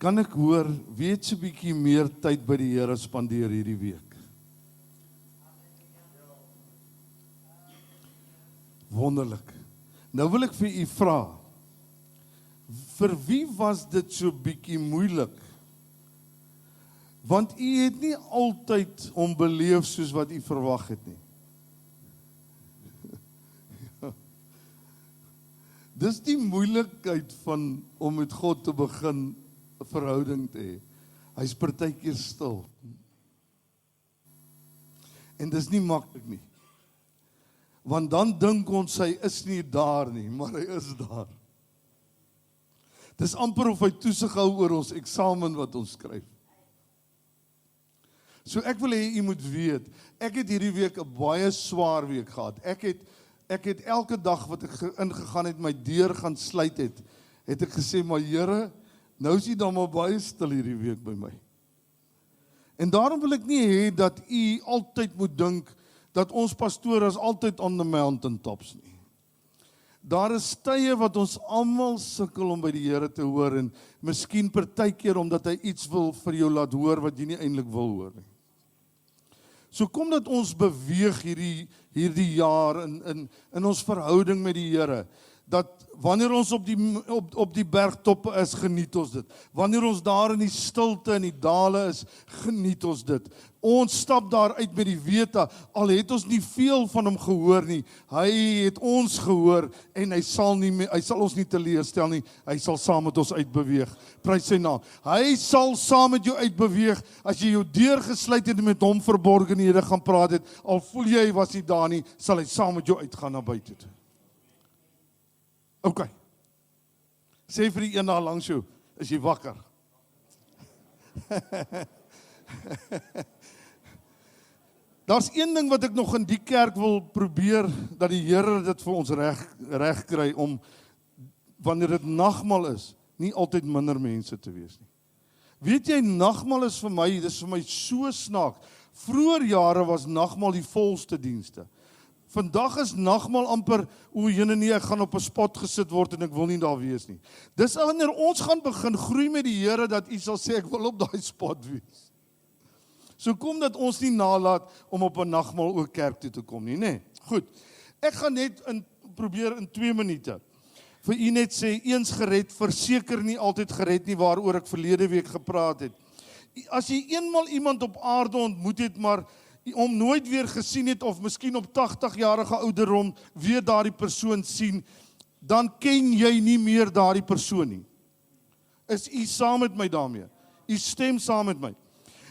Kan ek hoor, wie het so 'n bietjie meer tyd by die Here spandeer hierdie week? Wonderlik. Nou wil ek vir u vra, vir wie was dit so bietjie moeilik? Want u het nie altyd hom beleef soos wat u verwag het nie. Dis die moeilikheid van om met God te begin 'n verhouding te hê. Hy's partykeer stil. En dis nie maklik nie. Want dan dink ons hy is nie daar nie, maar hy is daar. Dis amper of hy toesig hou oor ons eksamen wat ons skryf. So ek wil hê u moet weet, ek het hierdie week 'n baie swaar week gehad. Ek het elke dag wat ek ingegaan het, my deur gaan sluit het ek gesê, maar Here, nou is u dan maar baie stil hierdie week by my. En daarom wil ek nie hê dat u altyd moet dink dat ons pastoor is altyd on the mountain tops nie. Daar is tye wat ons almal sukkel om by die Here te hoor en miskien partykeer omdat hy iets wil vir jou laat hoor wat jy nie eintlik wil hoor nie. So kom dat ons beweeg hierdie jaar in ons verhouding met die Here, dat wanneer ons op die bergtoppe is, geniet ons dit. Wanneer ons daar in die stilte en die dale is, geniet ons dit. Ons stap daar uit met die wete, al het ons nie veel van hom gehoor nie, hy het ons gehoor en hy sal ons nie teleurstel nie, hy sal saam met ons uitbeweeg. Prys sy naam. Hy sal saam met jou uitbeweeg, as jy jou deur gesluit het en met hom verborgenhede gaan praat het, al voel jy hy was nie daar nie, sal hy saam met jou uitgaan na buite toe. OK. Sê vir die een daar langs jou, is jy wakker? Daar's een ding wat ek nog in die kerk wil probeer, dat die Here dit vir ons reg kry, om, wanneer dit nagmaal is, nie altyd minder mense te wees nie. Weet jy, nagmaal is vir my, dis vir my so snaaks. Vroeger jare was nagmaal die volste dienste. Vandag is nagmaal amper, nee, ek gaan op 'n spot gesit word en ek wil nie daar wees nie. Dis wanneer ons gaan begin groei met die Here, dat u sal sê, ek wil op daai spot wees. So kom dat ons nie nalat om op 'n nagmaal ook kerk toe te kom nie, né? Goed, ek gaan net probeer in 2 minute vir u net sê, eens gered, verseker nie altyd gered nie, waaroor ek verlede week gepraat het. As jy eenmal iemand op aarde ontmoet het, maar om nooit weer gesien het, of miskien op 80-jarige ouderdom weer daardie persoon sien, dan ken jy nie meer daardie persoon nie. Is u saam met my daarmee? U stem saam met my.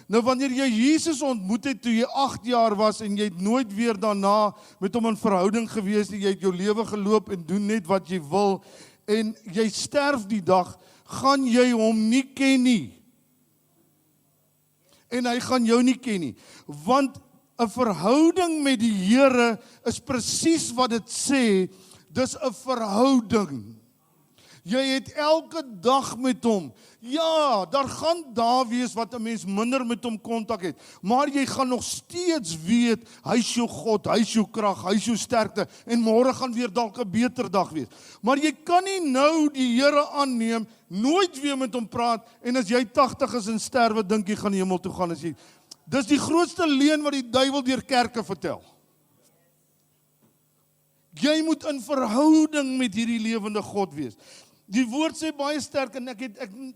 Nou wanneer jy Jesus ontmoet het toe jy 8 jaar was en jy het nooit weer daarna met hom in verhouding gewees nie, jy het jou lewe geloop en doen net wat jy wil en jy sterf die dag, gaan jy hom nie ken nie. En hy gaan jou nie ken nie, want 'n verhouding met die Here is presies wat dit sê, dis 'n verhouding. Jy het elke dag met hom. Ja, daar gaan dae wees wat 'n mens minder met hom kontak het, maar jy gaan nog steeds weet, hy is jou God, hy is jou krag, hy is jou sterkte, en môre gaan weer dalk 'n beter dag wees. Maar jy kan nie nou die Here aanneem, nooit weer met hom praat, en as jy 80 is en sterwe, dink jy gaan die hemel toe gaan. Dis die grootste leuen wat die duiwel deur kerke vertel. Jy moet in verhouding met hierdie lewende God wees. Die woord sê baie sterk, en ek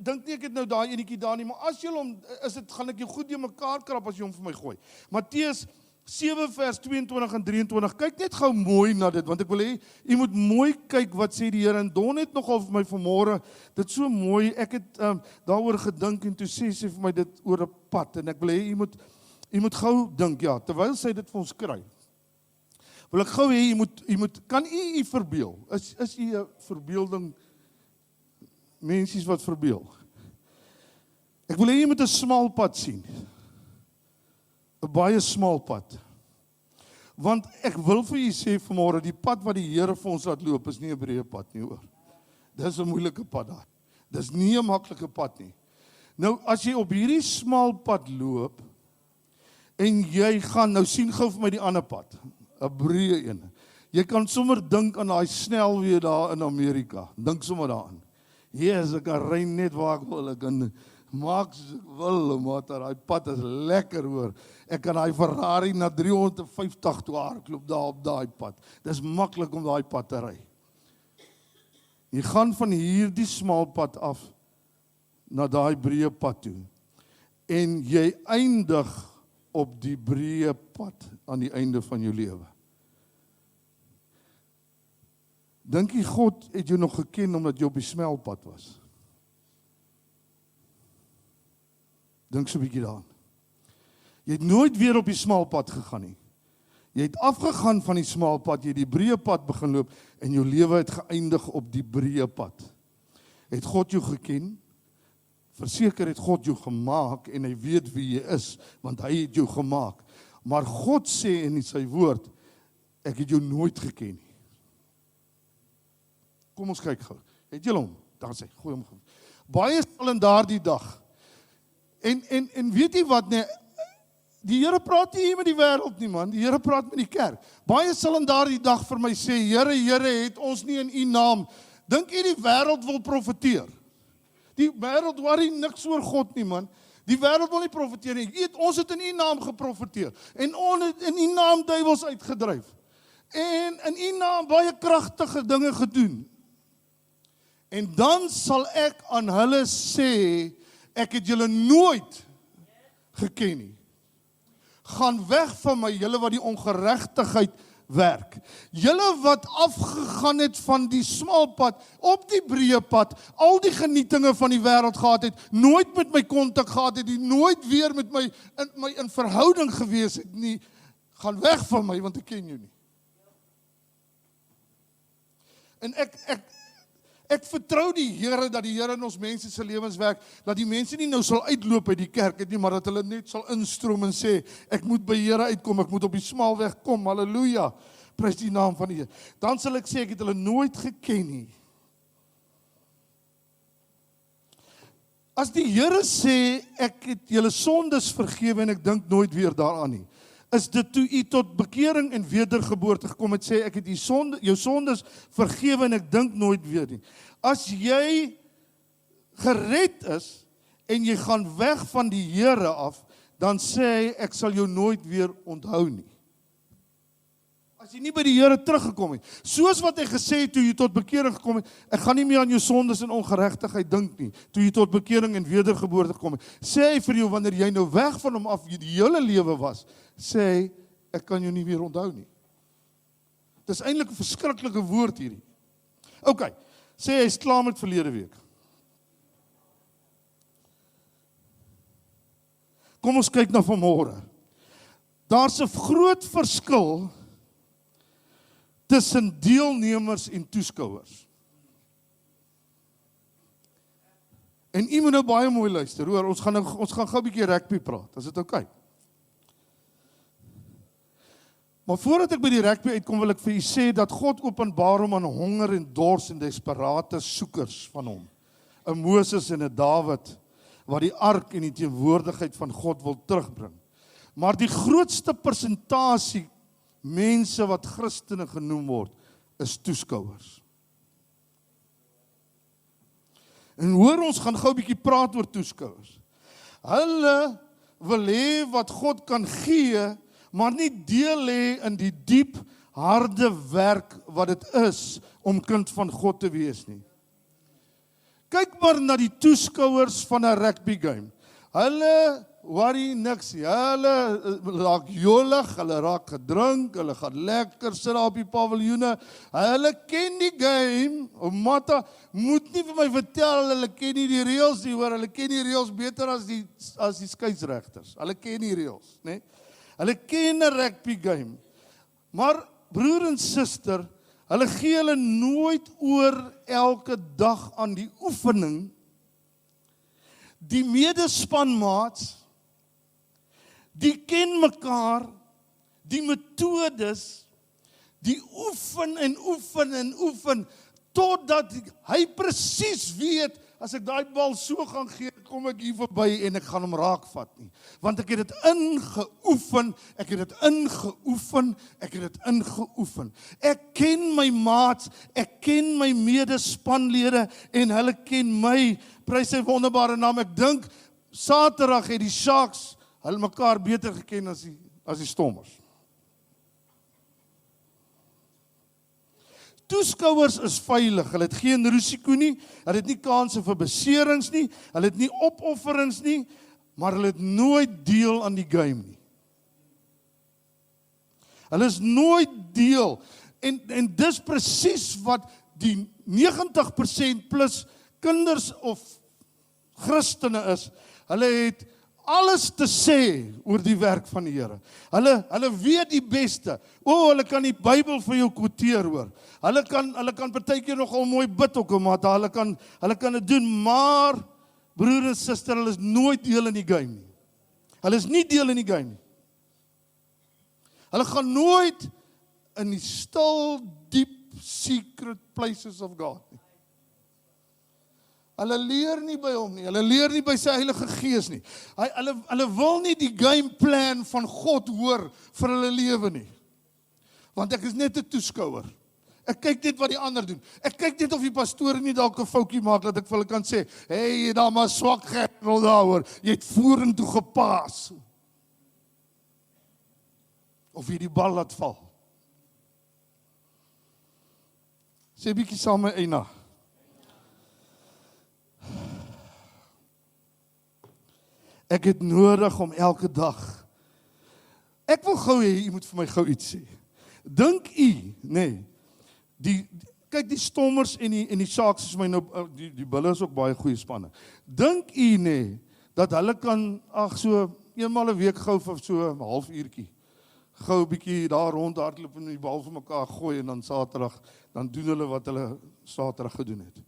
dink nie ek het nou daai enetjie daar nie, maar as jy hom, gaan ek jou goed in mekaar krap as jy hom vir my gooi. Matteus 7 vers 22 en 23, kyk net gou mooi na dit, want ek wil hê, jy moet mooi kyk wat sê die Here, en Don het nogal vir my vanmôre, dit so mooi, ek het daaroor gedink, en toe sê vir my dit oor 'n pad, en ek wil hê, jy moet gou dink, ja, terwyl sy dit vir ons kry, wil ek gou hê, jy moet, kan u verbeel, is u 'n verbeelding, mensies wat verbeel. Ek wil hê jy moet 'n smal pad sien. 'n Baie smal pad. Want ek wil vir julle sê vanmôre, die pad wat die Here vir ons laat loop, is nie 'n breë pad nie, hoor. Dis 'n moeilike pad daar. Dis nie 'n maklike pad nie. Nou, as jy op hierdie smal pad loop, en jy gaan, nou sien gou vir my die ander pad, 'n breë een. Jy kan sommer dink aan daai snelweë daar in Amerika. Dink sommer daaraan. Yes, ek kan ry net waar ek wil, ek kan maak soos ek wil, maar daai pad is lekker hoor. Ek kan daai Ferrari na 350 toe hardloop daar op daai pad. Dis maklik om daai pad te ry. Jy gaan van hierdie smal pad af na daai breë pad toe. En jy eindig op die breë pad aan die einde van jou lewe. Dink jy God het jou nog geken omdat jy op die smelpad was? Dink so 'n bietjie daaraan. Jy het nooit weer op die smalpad gegaan nie. Jy het afgegaan van die smalpad, jy het die breë pad begin loop en jou lewe het geëindig op die breë pad. Het God jou geken? Verseker het God jou gemaak en hy weet wie jy is, want hy het jou gemaak. Maar God sê in sy woord, ek het jou nooit geken nie. Kom ons kyk gou. Het julle hom? Daar sê, gooi hom. Baie sal in daardie dag. En weet jy wat, nee, die Here praat nie hier met die wêreld nie man, die Here praat met die kerk. Baie sal in daardie dag vir my sê, Here, het ons nie in u naam. Dink jy die wêreld wil profeteer? Die wêreld worry niks oor God nie man. Die wêreld wil nie profeteer nie. Weet, ons het in u naam geprofeteer. En ons het in u naam duiwels uitgedryf. En in u naam baie kragtige dinge gedoen. En dan sal ek aan hulle sê, ek het julle nooit geken nie. Gaan weg van my, julle wat die ongeregtigheid werk. Julle wat afgegaan het van die smalpad, op die breë pad, al die genietinge van die wêreld gehad het, nooit met my kontak gehad het, nooit weer met my in verhouding gewees het nie, gaan weg van my, want ek ken jou nie. En ek vertrou die Here, dat die Here in ons mense se lewens werk, dat die mense nie nou sal uitloop uit die kerk het nie, maar dat hulle net sal instroom en sê, ek moet by Here uitkom, ek moet op die smaalweg kom, halleluja, prys die naam van die Here. Dan sal ek sê, ek het hulle nooit geken nie. As die Here sê, ek het julle sondes vergewe en ek dink nooit weer daaraan nie, is dit toe u tot bekering en wedergeboorte gekom het, sê ek het jou sondes vergewe en ek dink nooit weer nie. As jy gered is en jy gaan weg van die Here af, dan sê hy, ek sal jou nooit weer onthou nie. As jy nie by die Here teruggekom het, soos wat hy gesê het toe jy tot bekering gekom het, ek gaan nie meer aan jou sondes en ongeregtigheid dink nie, toe jy tot bekering en wedergeboorte gekom het, sê hy vir jou, wanneer jy nou weg van hom af, jy die hele lewe was, sê hy, ek kan jou nie weer onthou nie. Dit is eintlik 'n verskriklike woord hierdie. OK, sê hy is klaar met verlede week. Kom ons kyk na vanmôre. Daar's 'n groot verskil tussen deelnemers en toeskouers. En u moet nou baie mooi luister, hoor, ons gaan gou 'n bietjie rugby praat, is dit OK? Maar voordat ek by die rugby uitkom, wil ek vir u sê dat God openbaar hom aan honger en dors en desperate soekers van hom. 'n Moses en 'n Dawid, wat die ark en die teenwoordigheid van God wil terugbring. Maar die grootste persentasie mense wat Christene genoem word, is toeskouers. En hoor, ons gaan gou 'n bietjie praat oor toeskouers. Hulle wil hê wat God kan gee, maar nie deel hê in die diep, harde werk wat dit is om kind van God te wees nie. Kyk maar na die toeskouers van 'n rugby game. Hulle worry niks nie. Hulle raak jolig, hulle raak gedrink, hulle gaan lekker sit daar op die paviljoene. Hulle ken die game. Matta moet nie vir my vertel hulle ken nie die reëls nie, hoor. Hulle ken die reëls beter as die skeieregters. Hulle ken die reëls, né? Hulle ken 'n rugby game. Maar broer en suster, hulle gee hulle nooit oor elke dag aan die oefening. Die medespanmaats, die ken mekaar, die metodes, die oefen en oefen en oefen, totdat hy presies weet, as ek daai bal so gaan gee, kom ek hier verby en ek gaan hom raakvat nie. Want ek het dit ingeoefen, ek het dit ingeoefen, ek het dit ingeoefen. Ek ken my maats, ek ken my medespanlede en hulle ken my, prys sy wonderbare naam. Ek dink Saterdag het die Sharks hulle mekaar beter geken as die Stormers. Toeskouers is veilig, hulle het geen risiko nie, hulle het nie kanse vir beserings nie, hulle het nie opofferings nie, maar hulle het nooit deel aan die game nie. Hulle is nooit deel, en dis presies wat die 90% plus kinders of Christene is, hulle het alles te sê oor die werk van die Here. Hulle weet die beste. Hulle kan die Bybel vir jou quoteer hoor. Hulle kan partykeer nogal mooi bid ook, maar hulle kan dit doen, maar broer en suster, hulle is nooit deel in die game nie. Hulle is nie deel in die game nie. Hulle gaan nooit in die stil, deep, secret places of God nie. Hulle leer nie by hom nie, hulle leer nie by sy Heilige Gees nie. Hulle wil nie die game plan van God hoor vir hulle lewe nie. Want ek is net 'n toeskouer. Ek kyk net wat die ander doen. Ek kyk net of die pastoor nie dalk 'n foutjie maak, dat ek vir hulle kan sê, hey, daar maar swak gerol daaroor, jy het vorentoe gepaas. Of jy die bal laat val. Sê bietjie saam met Eina. Ek het nodig om elke dag. Ek wil gou hê, jy moet vir my gou iets sê. Dink u, nee, kyk die Stormers en die Sharks is my nou, die Bulle is ook baie goeie spanne. Dink u, nee, dat hulle kan, so eenmal 'n week gou vir so 'n halfuurtjie, gou 'n bietjie daar rondhardloop en die bal vir mekaar gooi en dan Saterdag, dan doen hulle wat hulle Saterdag gedoen het.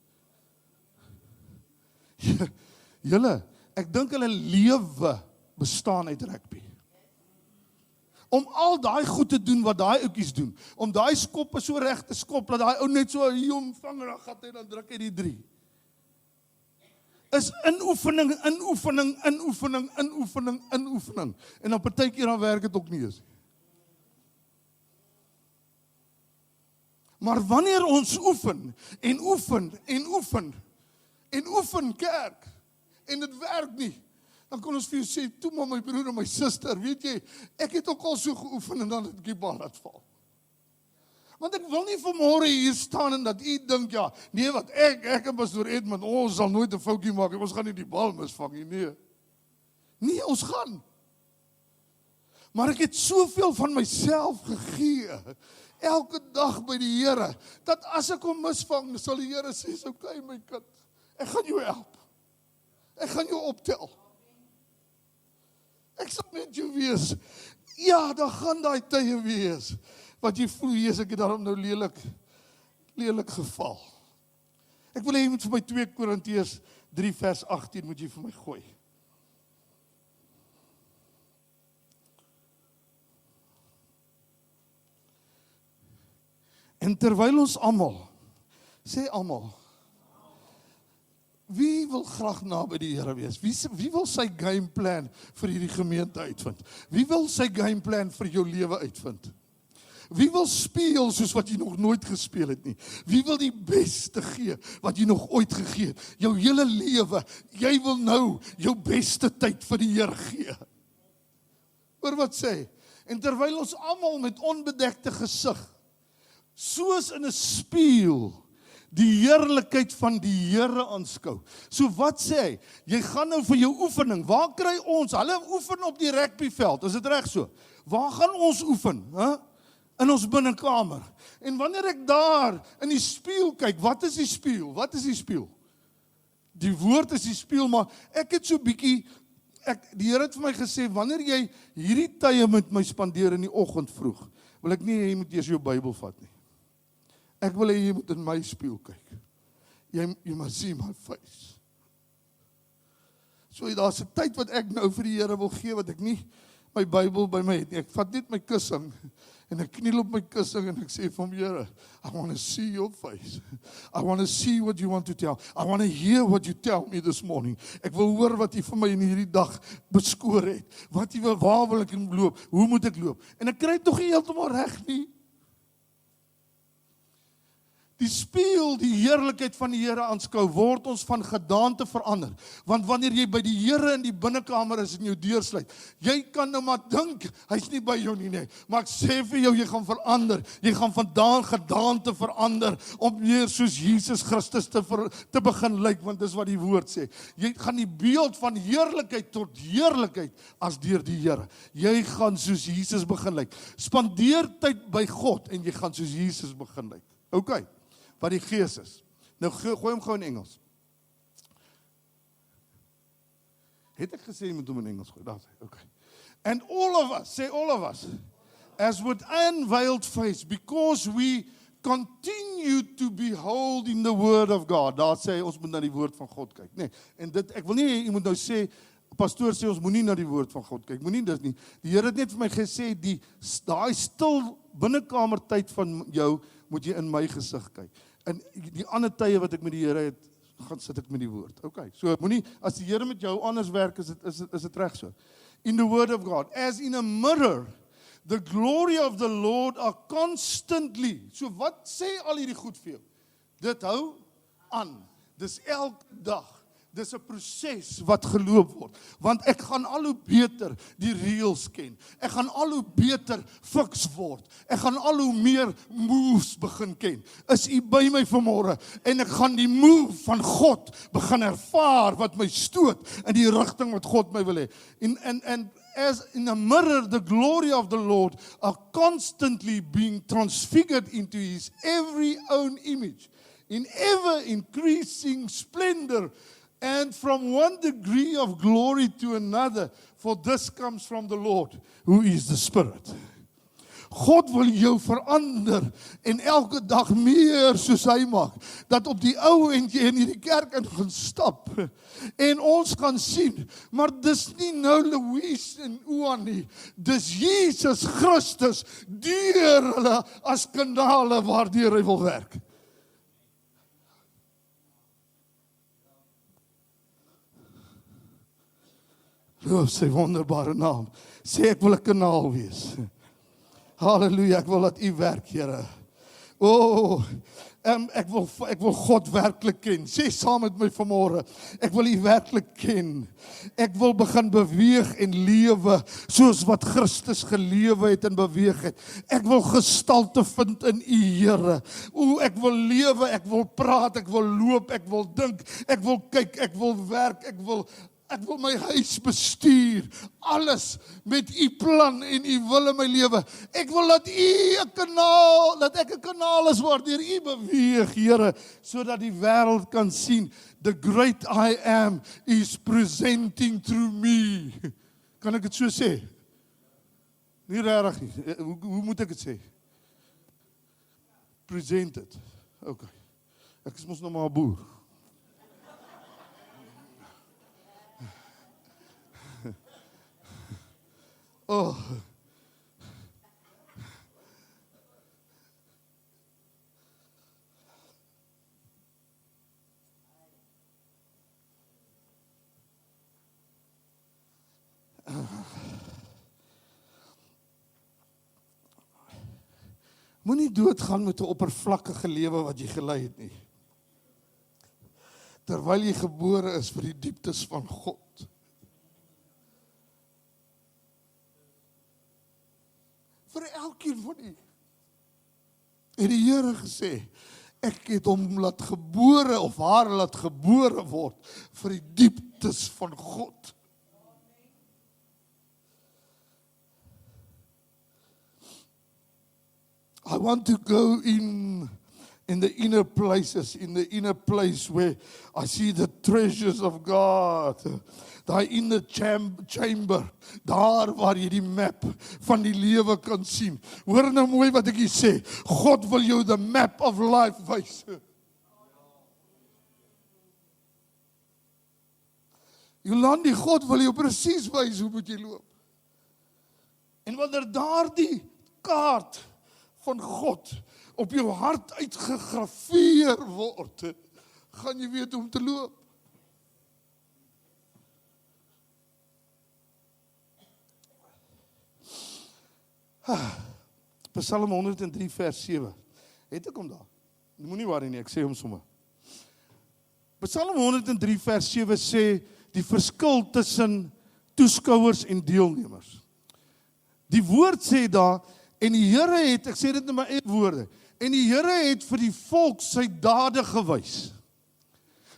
Julle, ek dink hulle lewe bestaan uit rugby. Om al daai goed te doen wat daai ouetjies doen, om daai skoppe so reg te skop, dat daai ou net so hier omvang en dan gat hy, dan druk hy die 3. Is inoefening, inoefening, inoefening, inoefening, inoefening. En dan partykeer dan werk dit ook nie eens. Maar wanneer ons oefen, en oefen, en oefen, en oefen kerk, en dit werk nie, dan kan ons vir jou sê, toe maar my broer en my suster, weet jy, ek het ook al so geoefen en dan het ek die bal laat val. Want ek wil nie vanmôre hier staan en dat u dink, ja, nee wat, ek en pastoor Edmund, ons sal nooit 'n foutjie maak, ons gaan nie die bal misvang nie, nee. Nee, ons gaan. Maar ek het soveel van myself gegee, elke dag by die Here, dat as ek hom misvang, sal die Here sê, "Is okay my kind, ek gaan jou help. Ek gaan jou optel. Ek sal met jou wees." Ja, daar gaan daai tye wees, wat jy voel, Jesus, ek het daarom nou lelik geval. Ek wil hê jy moet vir my 2 Korintiërs 3 vers 18 moet jy vir my gooi. En terwyl ons almal, sê almal, wie wil graag naby die Here wees? Wie wil sy game plan vir hierdie gemeente uitvind? Wie wil sy game plan vir jou lewe uitvind? Wie wil speel soos wat jy nog nooit gespeel het nie? Wie wil die beste gee wat jy nog ooit gegee het? Jou hele lewe, jy wil nou jou beste tyd vir die Here gee. Hoor wat sê? En terwyl ons almal met onbedekte gesig, soos in 'n spieël, die heerlikheid van die Here aanskou. So wat sê hy? Jy gaan nou vir jou oefening. Waar kry ons? Hulle oefen op die rugbyveld. Is dit reg so? Waar gaan ons oefen? In ons binnekamer. En wanneer ek daar in die spieël kyk, wat is die spieël? Wat is die spieël? Die woord is die spieël, maar ek het so bietjie, die Here het vir my gesê, wanneer jy hierdie tye met my spandeer in die oggend vroeg, wil ek nie jy moet eers jou Bybel vat nie. Ek wil hê jy moet in my spieël kyk. You must see my face. So daar's 'n tyd wat ek nou vir die Here wil gee, wat ek nie my Bybel by my het nie. Ek vat net my kussing En ek kniel op my kussing en ek sê vir hom, Here, I want to see your face. I want to see what you want to tell. I want to hear what you tell me this morning. Ek wil hoor wat U vir my in hierdie dag beskoor het. Wat U wil, waar wil ek loop? Hoe moet ek loop? En ek kry tog nie heeltemal reg nie. Die spieël, die heerlikheid van die Here aanskou, word ons van gedaante verander. Want wanneer jy by die Here in die binnekamer is en jou deur sluit, jy kan nou maar dink, hy's nie by jou nie. Maar ek sê vir jou, jy gaan verander. Jy gaan vandaan gedaante verander om meer soos Jesus Christus te begin lyk, want dis wat die woord sê. Jy gaan die beeld van heerlikheid tot heerlikheid as deur die Here. Jy gaan soos Jesus begin lyk. Spandeer tyd by God en jy gaan soos Jesus begin lyk. Okay. Wat die Gees is. Nou gooi hom gou in Engels. Het ek gesê jy moet hom in Engels gooi? Daar sê, okay. And all of us, say all of us, as with unveiled face, because we continue to behold in the word of God. Daar sê ons moet na die woord van God kyk. Nee, en dit, ek wil nie, jy moet nou sê, pastoor sê ons moenie na die woord van God kyk. Moenie dit nie. Die Here het net vir my gesê, daai stil binnekamer tyd van jou, moet jy in my gesig kyk. En die ander tye wat ek met die Here het, gaan sit ek met die woord. Okay, so moenie, as die Here met jou anders werk, is dit reg so. In the word of God, as in a mirror, the glory of the Lord are constantly. So wat sê al hierdie goed vir jou? Dit hou aan. Dis elke dag. Dis 'n proses wat geloop word, want ek gaan al hoe beter die reëls ken. Ek gaan al hoe beter fiks word. Ek gaan al hoe meer moves begin ken. Is U by my vanmôre? En ek gaan die move van God begin ervaar wat my stoot in die rigting wat God my wil hê. And as in a mirror, the glory of the Lord are constantly being transfigured into His every own image, in ever increasing splendor, and from one degree of glory to another, for this comes from the Lord, who is the Spirit. God wil jou verander en elke dag meer soos hy maak, dat op die ou end jy in hierdie kerk in gaan stap en ons gaan sien, maar dis nie nou Louise en Oan nie, dis Jesus Christus deur hulle as kanale waardeur hy wil werk. Loof sy wonderbare naam. Sê ek wil 'n kanaal wees. Halleluja, ek wil dat U werk, Here. Ek wil God werklik ken. Sê saam met my vanmôre, ek wil U werklik ken. Ek wil begin beweeg en lewe soos wat Christus gelewe het en beweeg het. Ek wil gestalte vind in U, Here. Ek wil lewe, ek wil praat, ek wil loop, ek wil dink, ek wil kyk, ek wil werk, ek wil my huis bestuur, alles met U plan en U wil in my lewe. Ek wil dat ek 'n kanaal is waardeur U beweeg, Here, sodat die wêreld kan sien, the great I am is presenting through me. Kan ek dit so sê? Nie regtig nie. Hoe moet ek dit sê? Present it. Okay. Ek is mos nog maar 'n boer. Oh. Moenie doodgaan met 'n oppervlakkige lewe wat jy gelei het nie. Terwyl jy gebore is vir die dieptes van God. Vir elkeen van u. Het die Here gesê, ek het hom laat gebore of haar laat gebore word vir die dieptes van God. I want to go in the inner places, in the inner place where I see the treasures of God. Daai inner chamber, daar waar jy die map van die lewe kan sien. Hoor nou mooi wat ek hier sê. God wil jou the map of life wys. Jolandi, God wil jou presies wys hoe moet jy loop. En wanneer daardie kaart van God op jou hart uitgegraveer word, gaan jy weet hoe om te loop. Psalm 103 vers 7. Het ek hom daar? Moenie worry nie, ek sê hom sommer. Psalm 103 vers 7 sê die verskil tussen toeskouers en deelnemers. Die woord sê daar, en die Here het, ek sê dit in my eie woorde, en die Here het vir die volk sy dade gewys.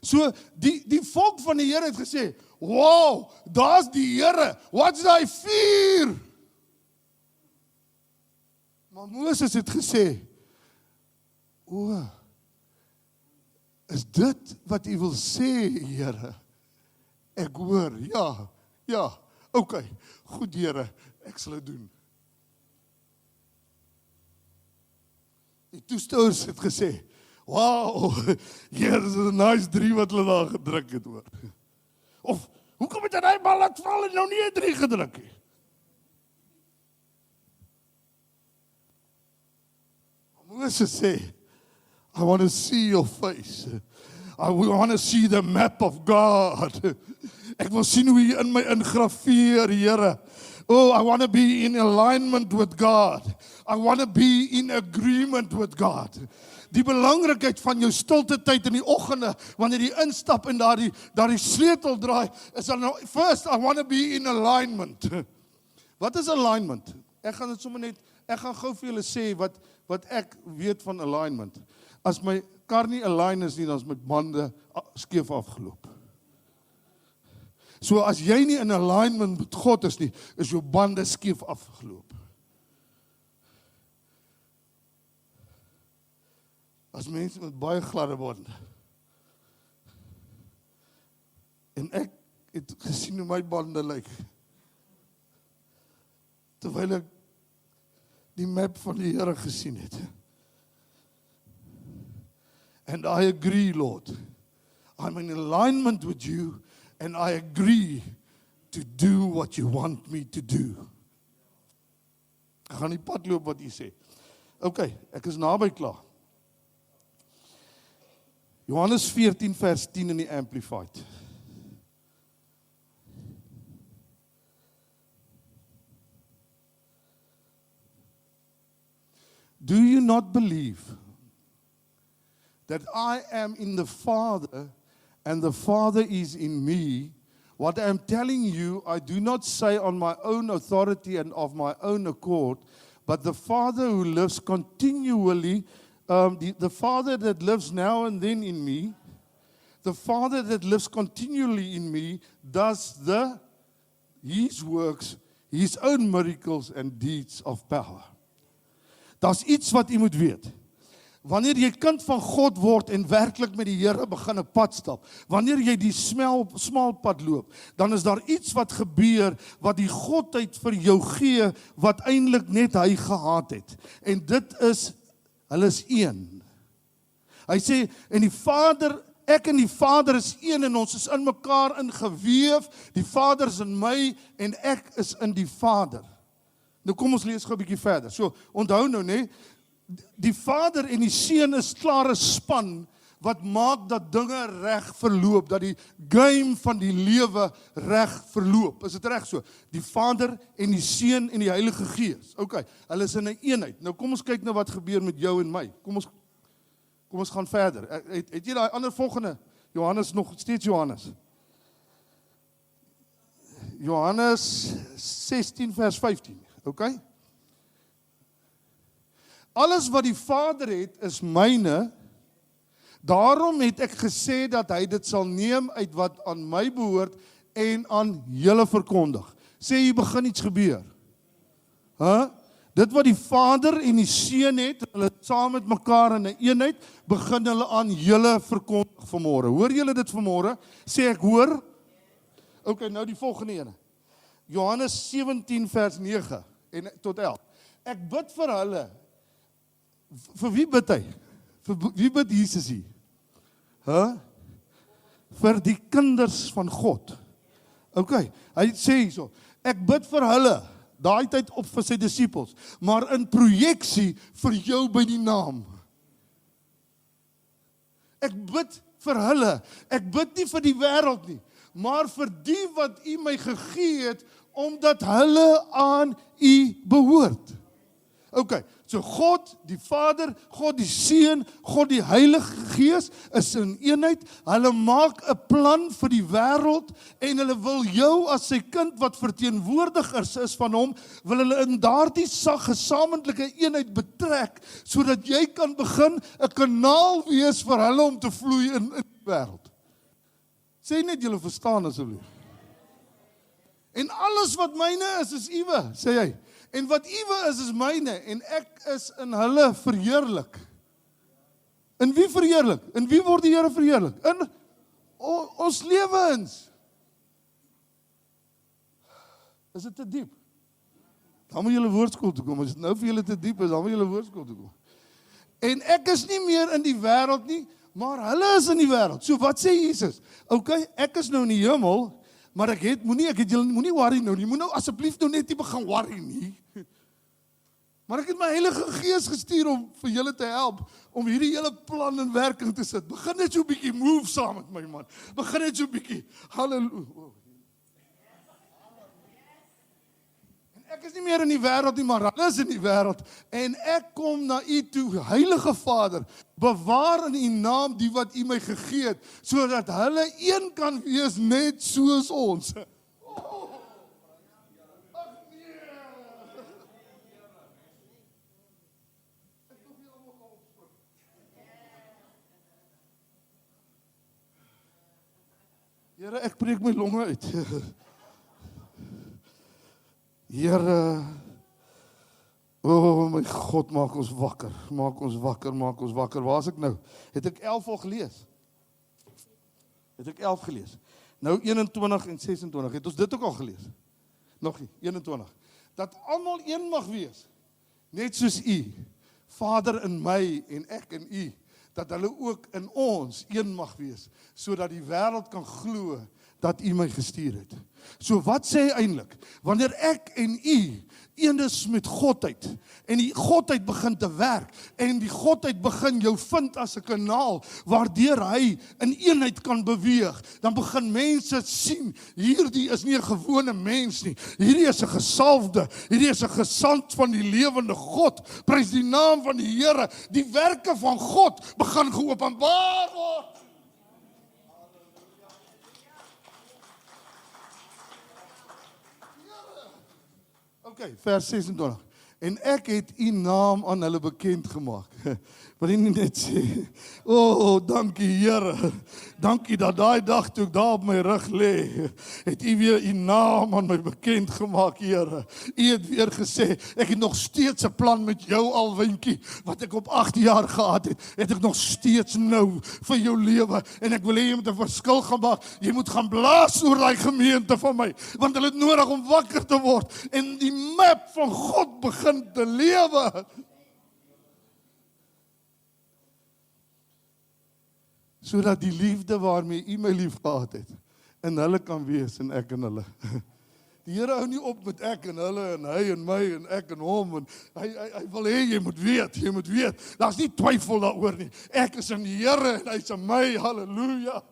So, die volk van die Here het gesê, wow, daar's die Here, wat's daai vuur? Maar Moses het gesê, o, is dit wat u wil sê, Here? Ek hoor, ja, okay, goed Here, ek sal dit doen. Die toeskouers het gesê, wow, hier is 'n nice 3 wat hulle daar gedruk het, hoor. Of, hoekom het hy bal laat val en nou nie 'n 3 gedruk het? Moses sê, I want to see your face. I want to see the map of God. Ek wil sien hoe jy in my ingraveer, Here. Oh, I want to be in alignment with God. I want to be in agreement with God. Die belangrikheid van jou stilte tyd in die oggende, wanneer jy instap en daardie sleutel draai, is dan nou, first, I want to be in alignment. Wat is alignment? Ek gaan dit sommer net, ek gaan gou vir julle sê wat ek weet van alignment. As my kar nie align is nie, dan is my bande skeef afgeloop. So as jy nie in alignment met God is nie, is jou bande skeef afgeloop. As mense met baie gladde bande. En ek het gesien hoe my bande lyk. Terwyl ek die map van die Here gesien het. And I agree, Lord. I'm in alignment with you and I agree to do what you want me to do. Ek gaan die pad loop wat jy sê. Okay, ek is naby klaar. Johannes 14 vers 10 in die Amplified. Do you not believe that I am in the Father and the Father is in me? What I am telling you, I do not say on my own authority and of my own accord, but the Father who lives continually, the Father that lives now and then in me, the Father that lives continually in me, does His works, His own miracles and deeds of power. Daar's iets wat jy moet weet. Wanneer jy kind van God word en werklik met die Here begin 'n pad stap, wanneer jy die smal pad loop, dan is daar iets wat gebeur wat die Godheid vir jou gee wat eintlik net hy gehad het. En dit is, hulle is een. Hy sê, en die Vader, ek en die Vader is een en ons is in mekaar ingeweef, die Vader is in my en ek is in die Vader. Nou kom ons lees gou 'n bietjie verder. So, onthou nou, né? Die Vader en die Seun is klare span wat maak dat dinge reg verloop, dat die game van die lewe reg verloop. Is dit reg so? Die Vader en die Seun en die Heilige Gees. Okay, hulle is in 'n eenheid. Nou kom ons kyk nou wat gebeur met jou en my. Kom ons gaan verder. Het jy daai ander volgende? Johannes, nog steeds Johannes. Johannes 16 vers 15. Okay? Alles wat die Vader het, is myne. Daarom het ek gesê dat hy dit sal neem uit wat aan my behoort en aan julle verkondig. Sê jy begin iets gebeur. Dit wat die Vader en die Seun het, hulle saam met mekaar in 'n eenheid, begin hulle aan julle verkondig vanmôre. Hoor julle dit vanmôre? Sê ek hoor? Okay, nou die volgende ene. Johannes 17 vers 9 en tot 11. Ek bid vir hulle. Vir wie bid hy? Vir wie bid Jesus hier? Vir die kinders van God. Okay, hy sê hierso, ek bid vir hulle daai tyd op vir sy disippels, maar in projeksie vir jou by die naam. Ek bid vir hulle, ek bid nie vir die wêreld nie, maar vir die wat U my gegee het, omdat hulle aan U behoort. OK, so God die Vader, God die Seun, God die Heilige Gees is in eenheid. Hulle maak 'n plan vir die wêreld en hulle wil jou as sy kind wat verteenwoordigers is van hom, wil hulle in daardie gesamentlike eenheid betrek, sodat jy kan begin 'n kanaal wees vir hulle om te vloei in die wêreld. Sê net julle verstaan asseblief. En alles wat myne is Uwe, sê hy. En wat Uwe is myne, en ek is in hulle verheerlik. In wie verheerlik? In wie word die Here verheerlik? In ons lewens. Is dit te diep? Dan moet julle woordskool toe kom. As dit nou vir julle te diep is, dan moet julle woordskool toe kom. En ek is nie meer in die wêreld nie, maar hulle is in die wêreld. So wat sê Jesus? OK, ek is nou in die hemel, maar ek het julle moenie worry nou nie. Moet nou asseblief nou net nie begin worry nie. Maar ek het my Heilige Gees gestuur om vir julle te help, om hierdie hele plan in werking te sit. Begin net so 'n bietjie move saam met my man. Begin net so 'n bietjie. Halleluja. En ek is nie meer in die wêreld nie, maar hulle is in die wêreld. En ek kom na U toe, Heilige Vader, bewaar in U naam die wat U my gegee het, sodat hulle een kan wees net soos ons. Here, ek breek my longe uit. Here, my God, maak ons wakker. Maak ons wakker, maak ons wakker. Waar is ek nou? Het ek 11 al gelees? Het ek 11 gelees? Nou 21 en 26, het ons dit ook al gelees? Nog nie, 21. Dat almal een mag wees, net soos U, Vader in my en ek in U, dat hulle ook in ons een mag wees, sodat die wêreld kan glo dat U my gestuur het. So wat sê hy eintlik? Wanneer ek en U een is met Godheid, en die Godheid begin te werk, en die Godheid begin jou vind as 'n kanaal, waardeur hy in eenheid kan beweeg, dan begin mense sien, hierdie is nie 'n gewone mens nie, hierdie is 'n gesalfde, hierdie is 'n gesant van die lewende God, prys die naam van die Here, die werke van God begin geopenbaar word. OK, vers 26. En ek het U naam aan hulle bekend gemaak. Wat hy net sê, dankie Here, dankie dat daai dag toe ek daar op my rug lê, het U weer U naam aan my bekend gemaak, Here. U het weer gesê, ek het nog steeds 'n plan met jou Alwintjie, wat ek op 8 jaar gehad het ek nog steeds nou vir jou lewe, en ek wil hê jy moet 'n verskil gaan maak, jy moet gaan blaas oor daai gemeente van my, want hulle het nodig om wakker te word, en die map van God begin te lewe. Sodat die liefde waarmee U my lief gehad het, in hulle kan wees en ek in hulle. Die Here hou nie op met ek en hulle en hy en my en ek en hom, en hy wil hê jy moet weet, daar's nie twyfel daaroor nie. Ek is in die Here en hy's in my, halleluja.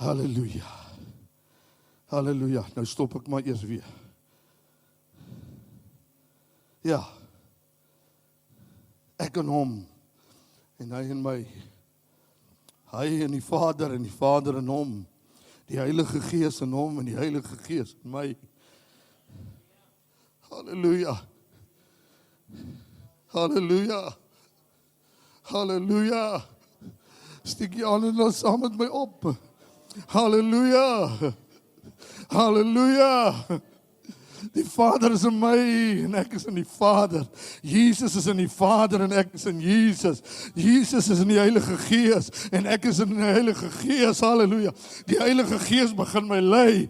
Halleluja. Halleluja. Nou stop ek maar eers weer. Ja. Ek en hom en hy en my. Hy en die Vader in hom. Die Heilige Gees in hom en die Heilige Gees in my. Halleluja. Halleluja. Halleluja. Steek jy aan en dan saam met my op. Halleluja. Halleluja. Die Vader is in my en ek is in die Vader. Jesus is in die Vader en ek is in Jesus. Jesus is in die Heilige Gees en ek is in die Heilige Gees. Halleluja. Die Heilige Gees begin my lei.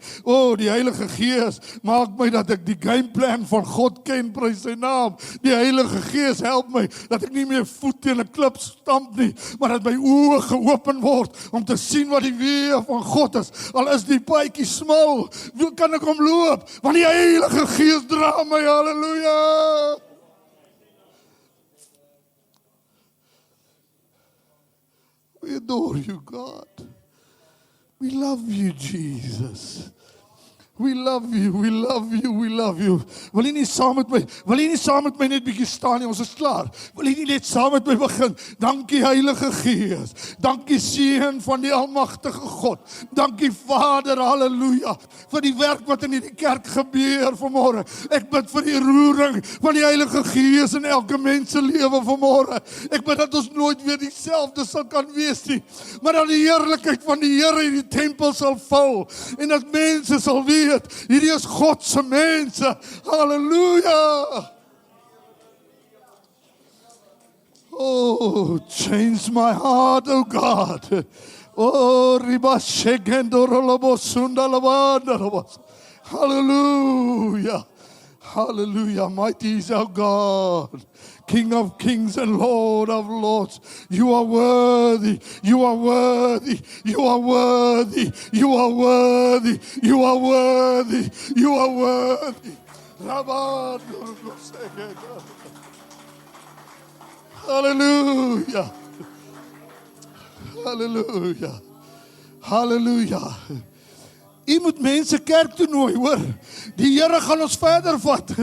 Die Heilige Gees maak my dat ek die gameplan van God ken, prys sy naam. Die Heilige Gees help my dat ek nie meer voet teen 'n klip stamp nie, maar dat my oë geopen word om te sien wat die weë van God is. Al is die paadjie smal, kan ek hom loop, want die Heilige Gees dra my. Halleluja. We adore you, God. We love you, Jesus. We love you, we love you, we love you. Wil jy nie saam met my net bietjie staan nie, ons is klaar. Wil jy nie net saam met my begin? Dankie Heilige Gees. Dankie Seun van die Almagtige God. Dankie Vader, halleluja, vir die werk wat in hierdie kerk gebeur vanmôre. Ek bid vir die roering van die Heilige Gees in elke mens se lewe vanmôre. Ek bid dat ons nooit weer dieselfde sal kan wees nie, maar dat die heerlikheid van die Here in die tempel sal val en dat mense sal weet hierdie is God se mense. Halleluja. Change my heart, oh God. Hallelujah. Hallelujah. Mighty is our God. King of kings and Lord of lords. You are worthy. You are worthy. You are worthy. You are worthy. You are worthy. You are worthy. Hallelujah. Hallelujah. Hallelujah. U moet mense kerk toe nooi, hoor. Die Here gaan ons verder vat.